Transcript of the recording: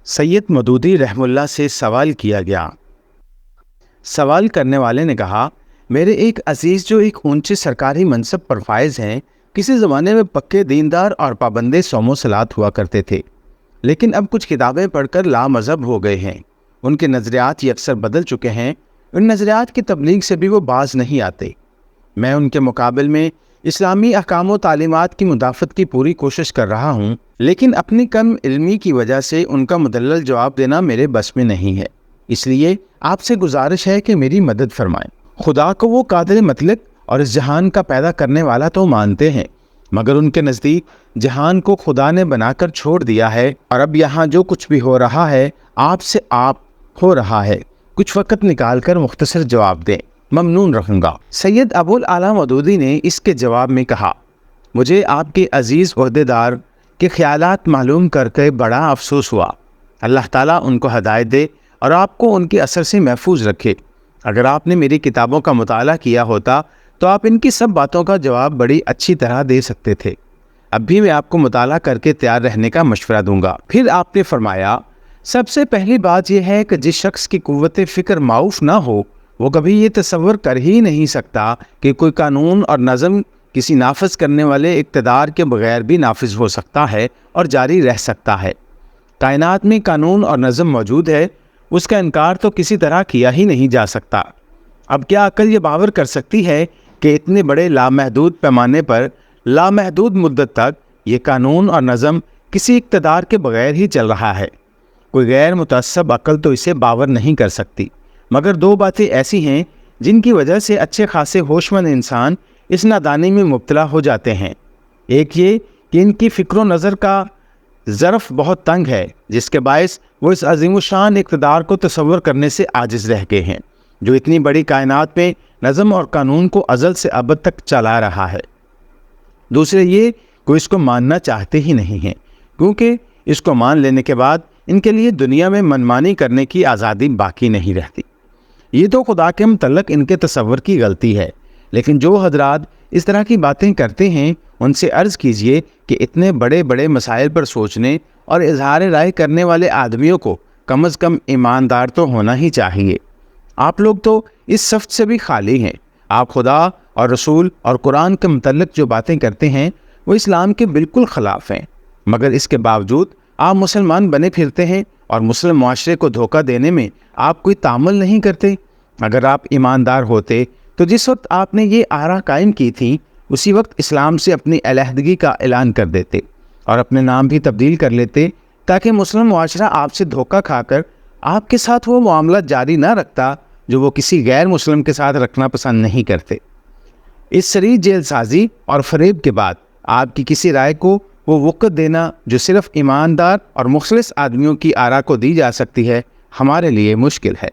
سید مودودی رحمہ اللہ سے سوال کیا گیا۔ سوال کرنے والے نے کہا، میرے ایک عزیز جو ایک اونچے سرکاری منصب پر فائز ہیں، کسی زمانے میں پکے دیندار اور پابند صوم و صلات ہوا کرتے تھے، لیکن اب کچھ کتابیں پڑھ کر لامذہب ہو گئے ہیں۔ ان کے نظریات اکثر بدل چکے ہیں، ان نظریات کی تبلیغ سے بھی وہ باز نہیں آتے۔ میں ان کے مقابل میں اسلامی احکام و تعلیمات کی مدافعت کی پوری کوشش کر رہا ہوں، لیکن اپنی کم علمی کی وجہ سے ان کا مدلل جواب دینا میرے بس میں نہیں ہے۔ اس لیے آپ سے گزارش ہے کہ میری مدد فرمائیں۔ خدا کو وہ قادر مطلق اور اس جہان کا پیدا کرنے والا تو مانتے ہیں، مگر ان کے نزدیک جہان کو خدا نے بنا کر چھوڑ دیا ہے، اور اب یہاں جو کچھ بھی ہو رہا ہے آپ سے آپ ہو رہا ہے۔ کچھ وقت نکال کر مختصر جواب دیں، ممنون رہوں گا۔ سید ابو الاعلیٰ مودودی نے اس کے جواب میں کہا، مجھے آپ کے عزیز عہدیدار کے خیالات معلوم کر کے بڑا افسوس ہوا۔ اللہ تعالیٰ ان کو ہدایت دے اور آپ کو ان کے اثر سے محفوظ رکھے۔ اگر آپ نے میری کتابوں کا مطالعہ کیا ہوتا تو آپ ان کی سب باتوں کا جواب بڑی اچھی طرح دے سکتے تھے۔ اب بھی میں آپ کو مطالعہ کر کے تیار رہنے کا مشورہ دوں گا۔ پھر آپ نے فرمایا، سب سے پہلی بات یہ ہے کہ جس شخص کی قوت فکر معاف نہ ہو، وہ کبھی یہ تصور کر ہی نہیں سکتا کہ کوئی قانون اور نظم کسی نافذ کرنے والے اقتدار کے بغیر بھی نافذ ہو سکتا ہے اور جاری رہ سکتا ہے۔ کائنات میں قانون اور نظم موجود ہے، اس کا انکار تو کسی طرح کیا ہی نہیں جا سکتا۔ اب کیا عقل یہ باور کر سکتی ہے کہ اتنے بڑے لامحدود پیمانے پر لامحدود مدت تک یہ قانون اور نظم کسی اقتدار کے بغیر ہی چل رہا ہے؟ کوئی غیر متعصب عقل تو اسے باور نہیں کر سکتی، مگر دو باتیں ایسی ہیں جن کی وجہ سے اچھے خاصے ہوش مند انسان اس نادانی میں مبتلا ہو جاتے ہیں۔ ایک یہ کہ ان کی فکر و نظر کا ظرف بہت تنگ ہے، جس کے باعث وہ اس عظیم الشان اقتدار کو تصور کرنے سے عاجز رہ گئے ہیں جو اتنی بڑی کائنات میں نظم اور قانون کو ازل سے ابد تک چلا رہا ہے۔ دوسرے یہ کہ اس کو ماننا چاہتے ہی نہیں ہیں، کیونکہ اس کو مان لینے کے بعد ان کے لیے دنیا میں منمانی کرنے کی آزادی باقی نہیں رہتی۔ یہ تو خدا کے متعلق ان کے تصور کی غلطی ہے، لیکن جو حضرات اس طرح کی باتیں کرتے ہیں ان سے عرض کیجئے کہ اتنے بڑے بڑے مسائل پر سوچنے اور اظہار رائے کرنے والے آدمیوں کو کم از کم ایماندار تو ہونا ہی چاہیے۔ آپ لوگ تو اس صفت سے بھی خالی ہیں۔ آپ خدا اور رسول اور قرآن کے متعلق جو باتیں کرتے ہیں وہ اسلام کے بالکل خلاف ہیں، مگر اس کے باوجود آپ مسلمان بنے پھرتے ہیں اور مسلم معاشرے کو دھوکہ دینے میں آپ کوئی تعامل نہیں کرتے۔ اگر آپ ایماندار ہوتے تو جس وقت آپ نے یہ آراء قائم کی تھی اسی وقت اسلام سے اپنی علیحدگی کا اعلان کر دیتے اور اپنے نام بھی تبدیل کر لیتے، تاکہ مسلم معاشرہ آپ سے دھوکہ کھا کر آپ کے ساتھ وہ معاملہ جاری نہ رکھتا جو وہ کسی غیر مسلم کے ساتھ رکھنا پسند نہیں کرتے۔ اس سری جیل سازی اور فریب کے بعد آپ کی کسی رائے کو وہ وقت دینا جو صرف ایماندار اور مخلص آدمیوں کی آراء کو دی جا سکتی ہے، ہمارے لیے مشکل ہے۔